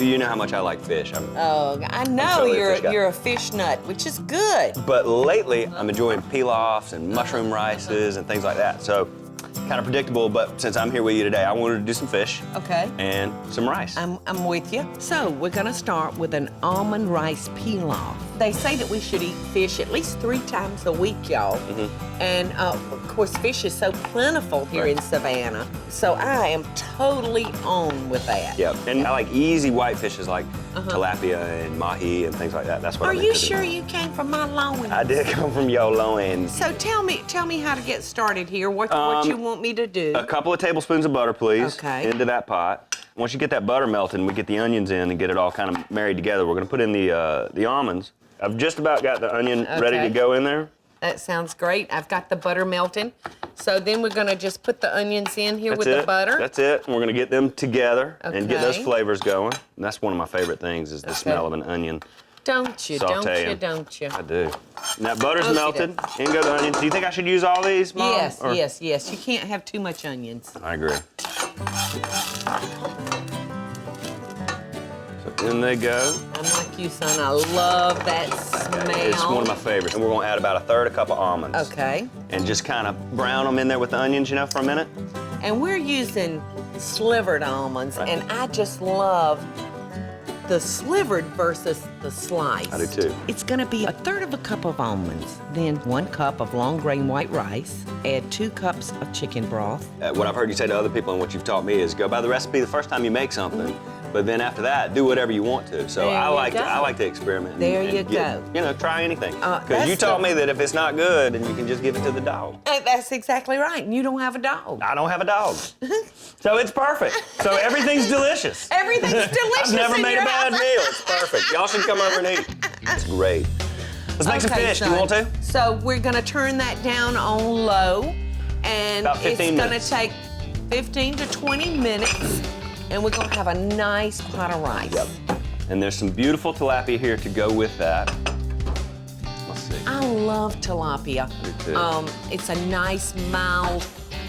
You know how much I like fish. I know totally you're a fish nut, which is good. But lately, I'm enjoying pilafs and mushroom rices and things like that. So, kind of predictable, but since I'm here with you today, I wanted to do some fish. Okay. And some rice. I'm with you. So we're gonna start with an almond rice pilaf. They say that we should eat fish at least 3 times a week, y'all. And of course, fish is so plentiful here in Savannah. So I am totally on with that. Yeah, and I like easy white fishes like tilapia and mahi and things like that. That's what Are you sure you came from my loins? I did come from your loins. So tell me how to get started here. What you want me to do? A couple of tablespoons of butter, please. Okay. Into that pot. Once you get that butter melted and we get the onions in and get it all kind of married together, we're gonna put in the almonds. I've just about got the onion ready to go in there. That sounds great. I've got the butter melting. So then we're gonna just put the onions in here with the butter. That's it. And we're gonna get them together and get those flavors going. And that's one of my favorite things is the smell of an onion. Don't you? Don't you? I do. Now butter's melted. In go the onions. Do you think I should use all these, Mom? Yes. You can't have too much onions. I agree. So in they go. I'm like you, son. I love that smell. It's one of my favorites. And we're gonna add about 1/3 cup of almonds. Okay. And just kind of brown them in there with the onions, you know, for a minute. And we're using slivered almonds, and I just love the slivered versus the sliced. I do too. It's gonna be 1/3 cup of almonds, then 1 cup of long grain white rice, add 2 cups of chicken broth. What I've heard you say to other people and what you've taught me is go by the recipe the first time you make something, but then after that, do whatever you want to. So I like to experiment. And go. You know, try anything. Because you taught me that if it's not good, then you can just give it to the dog. That's exactly right. And you don't have a dog. I don't have a dog. So it's perfect. So everything's delicious. Everything's delicious. I've never made a bad meal. It's perfect. Y'all should come over and eat. It's great. Let's make some fish. Do you want to? So we're gonna turn that down on low, and about 15 minutes. It's gonna take 15 to 20 minutes, and we're gonna have a nice pot of rice. Yep. And there's some beautiful tilapia here to go with that. Let's see. I love tilapia. I do too. It's a nice, mild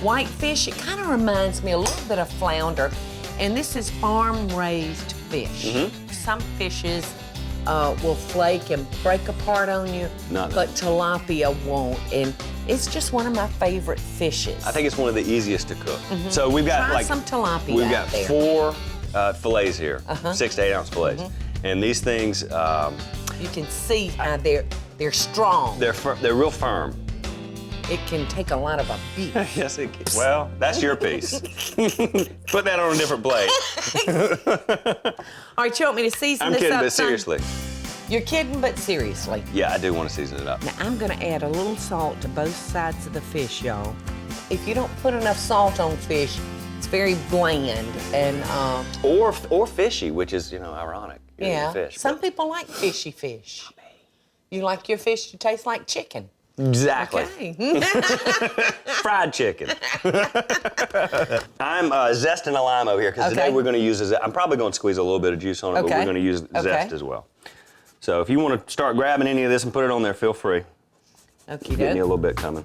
white fish. It kind of reminds me a little bit of flounder, and this is farm-raised fish. Some fishes will flake and break apart on you, but tilapia won't, and it's just one of my favorite fishes. I think it's one of the easiest to cook. So we've got Try some tilapia. We've got there. 4 fillets here, 6 to 8 ounce fillets, and these things. You can see how they're strong. They're real firm. It can take a lot of a beat. Yes, it can. Well, that's your piece. Put that on a different plate. All right, you want me to season this up? I'm kidding, but son? seriously. You're kidding, but seriously. Yeah, I do want to season it up. Now, I'm gonna add a little salt to both sides of the fish, y'all. If you don't put enough salt on fish, it's very bland and or fishy, which is, you know, ironic. Yeah. Fish, some people like fishy fish. You like your fish to taste like chicken. Exactly. Okay. Fried chicken. I'm zesting a lime over here because today we're going to use I'm probably going to squeeze a little bit of juice on it, but we're going to use zest as well. So if you want to start grabbing any of this and put it on there, feel free. Okay, Get me a little bit coming.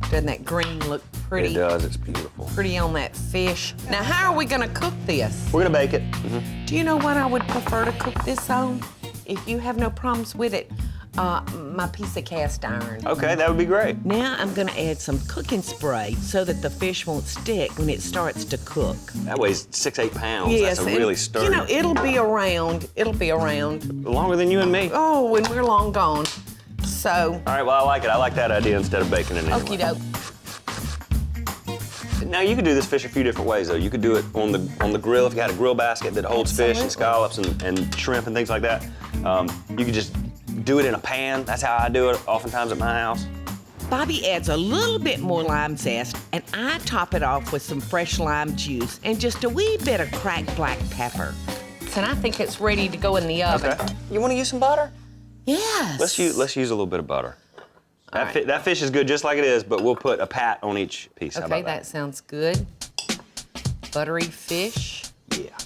Doesn't that green look pretty? It does. It's beautiful. Pretty on that fish. Now, how are we going to cook this? We're going to bake it. Do you know what I would prefer to cook this on? If you have no problems with it, my piece of cast iron. Okay, that would be great. Now I'm gonna add some cooking spray so that the fish won't stick when it starts to cook. That weighs 6-8 pounds. Yes, that's a really sturdy. You know, it'll be around. Longer than you and me. Oh, when we're long gone. So. All right, well, I like it. I like that idea instead of baking it anyway. Okie doke. Now you could do this fish a few different ways though. You could do it on the grill if you had a grill basket that holds fish and scallops and shrimp and things like that. You could just do it in a pan. That's how I do it oftentimes at my house. Bobby adds a little bit more lime zest, and I top it off with some fresh lime juice and just a wee bit of cracked black pepper. And I think it's ready to go in the oven. Okay. You want to use some butter? Yes. Let's use a little bit of butter. That fish is good just like it is, but we'll put a pat on each piece. Okay, that sounds good. Buttery fish. Yeah.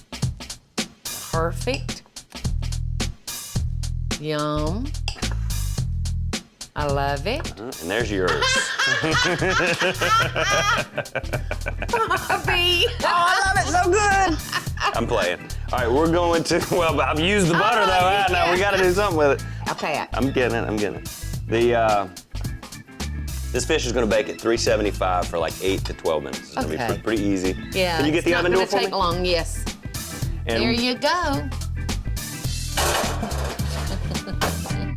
Perfect. Yum. I love it. And there's yours. Bobby! Oh, I love it, so good! I'm playing. All right, we're going to, well, I've used the butter though. Now we got to do something with it. Okay. I'm getting it. This fish is going to bake at 375 for like 8 to 12 minutes. It's going to be pretty easy. Yeah. Can you get the oven to it for me? It's not going to take long, yes. And there you go.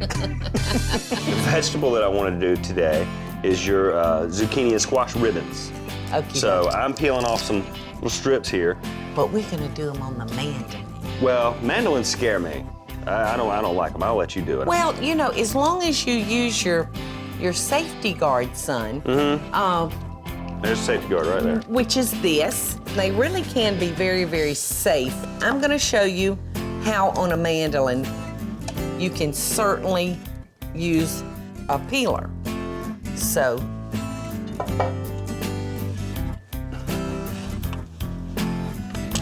the vegetable that I want to do today is your zucchini and squash ribbons. Okay. So I'm peeling off some little strips here. But we're going to do them on the mandolin. Well, mandolins scare me. I don't like them. I'll let you do it. Well, you know, as long as you use your safety guard, son. Mm-hmm. There's a safety guard right there. Which is this. They really can be very, very safe. I'm going to show you how on a mandolin you can certainly use a peeler. So.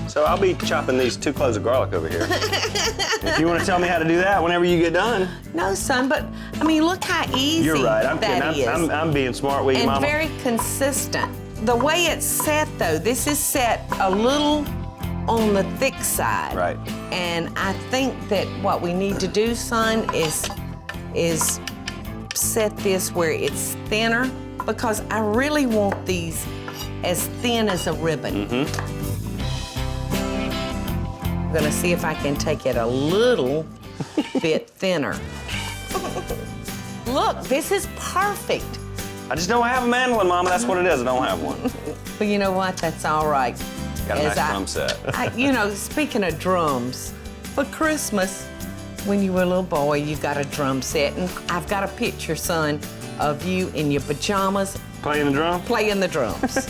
So I'll be chopping these 2 cloves of garlic over here. If you want to tell me how to do that whenever you get done. No, son, but I mean, look how easy You're right. I'm that kidding. is. I'm being smart with you, and Mama. very consistent. The way it's set, though, this is set a little on the thick side. Right. And I think that what we need to do, son, is set this where it's thinner, because I really want these as thin as a ribbon. Mm-hmm. I'm gonna see if I can take it a little bit thinner. Look, this is perfect. I just don't have a mandolin, Mama. That's what it is. I don't have one. But you know what? That's all right. Got a nice drum set. You know, speaking of drums, for Christmas, when you were a little boy, you got a drum set, and I've got a picture, son, of you in your pajamas. Playing the drum? Playing the drums.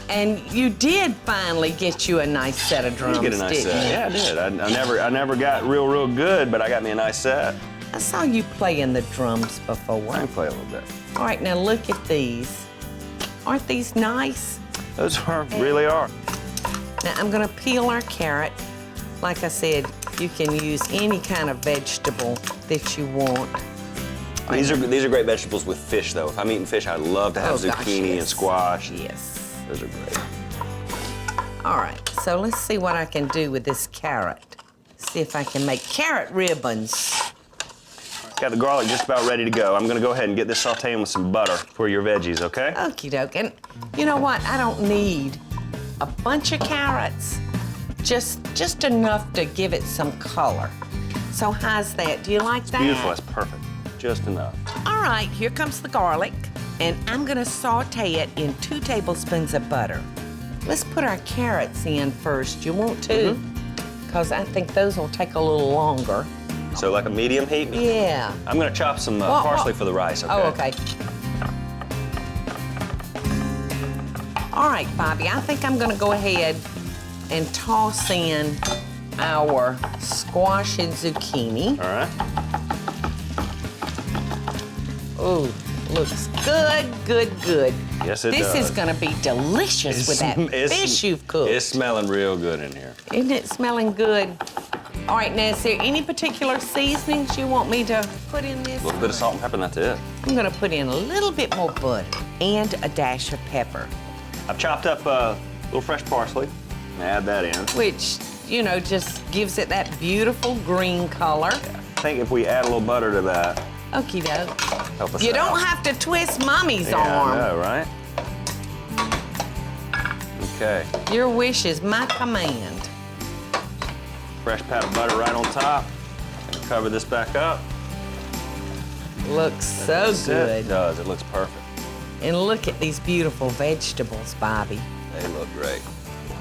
And you did finally get you a nice set of drums, Did get a nice didn't set. you? Yeah, I did. I never got real good, but I got me a nice set. I saw you playing the drums before. I can play a little bit. All right, now look at these. Aren't these nice? Those really are. Now I'm gonna peel our carrot. Like I said, you can use any kind of vegetable that you want. These are great vegetables with fish, though. If I'm eating fish, I'd love to have zucchini and squash. Yes. Those are great. All right, so let's see what I can do with this carrot. See if I can make carrot ribbons. Got the garlic just about ready to go. I'm gonna go ahead and get this sauteing with some butter for your veggies, okay? Okie doke. And you know what? I don't need a bunch of carrots. Just enough to give it some color. So how's that? Do you like that? Beautiful, that's perfect. Just enough. All right, here comes the garlic. And I'm gonna saute it in 2 tablespoons of butter. Let's put our carrots in first. You want to? Because I think those will take a little longer. So like a medium heat? Yeah. I'm gonna chop some parsley for the rice, okay? Oh, okay. All right, Bobby, I think I'm gonna go ahead and toss in our squash and zucchini. All right. Ooh, looks good. Yes, it does. This is gonna be delicious with that fish you've cooked. It's smelling real good in here. Isn't it smelling good? All right, now, is there any particular seasonings you want me to put in this? A little bit of salt and pepper, and that's it. I'm gonna put in a little bit more butter and a dash of pepper. I've chopped up a little fresh parsley. Add that in. Which, you know, just gives it that beautiful green color. I think if we add a little butter to that, Okie doke. help us You out. don't have to twist Mommy's Yeah, arm. I know, right? Okay. Your wish is my command. Fresh pat of butter right on top. Cover this back up. Looks so That's it. good. It does. It looks perfect. And look at these beautiful vegetables, Bobby. They look great.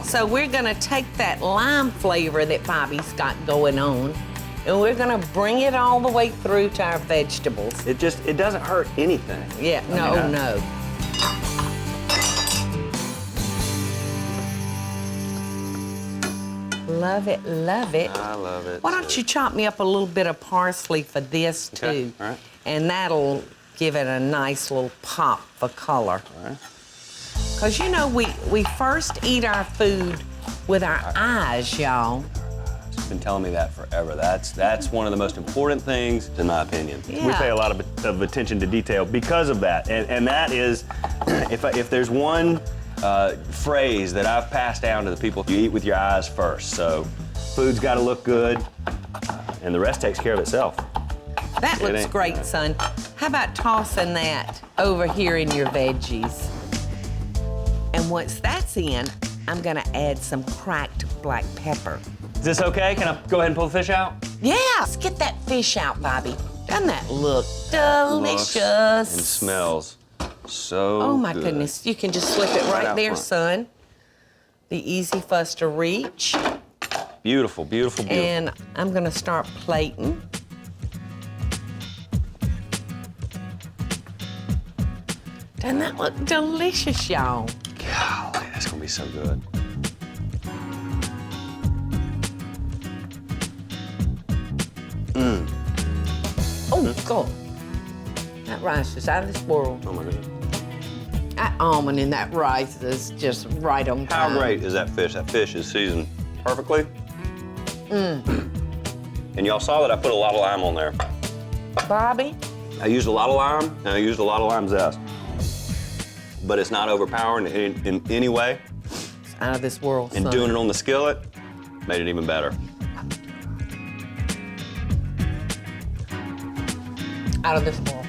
So we're gonna take that lime flavor that Bobby's got going on, and we're gonna bring it all the way through to our vegetables. It doesn't hurt anything. Yeah, no. Love it, love it. I love it. Why don't you chop me up a little bit of parsley for this, too? Okay, all right. And that'll give it a nice little pop for color. All right. Because, you know, we first eat our food with our eyes, y'all. You've been telling me that forever. That's one of the most important things, in my opinion. Yeah. We pay a lot of attention to detail because of that. And that is, if there's one phrase that I've passed down to the people: you eat with your eyes first. So food's got to look good, and the rest takes care of itself. That looks great, son. How about tossing that over here in your veggies? And once that's in, I'm gonna add some cracked black pepper. Is this okay? Can I go ahead and pull the fish out? Yeah, let's get that fish out, Bobby. Doesn't that look delicious? Looks and smells so Oh my good. goodness, you can just slip it right out there, front. son. Be easy for us to reach. Beautiful, beautiful, beautiful. And I'm gonna start plating. Doesn't that look delicious, y'all? Golly, that's gonna be so good. Oh, God. That rice is out of this world. Oh my goodness. That almond in that rice is just right on time. How great is that fish? That fish is seasoned perfectly. And y'all saw that I put a lot of lime on there. Bobby? I used a lot of lime, and I used a lot of lime zest. But it's not overpowering in any way. It's out of this world, And son. doing it on the skillet made it even better. Out of this world.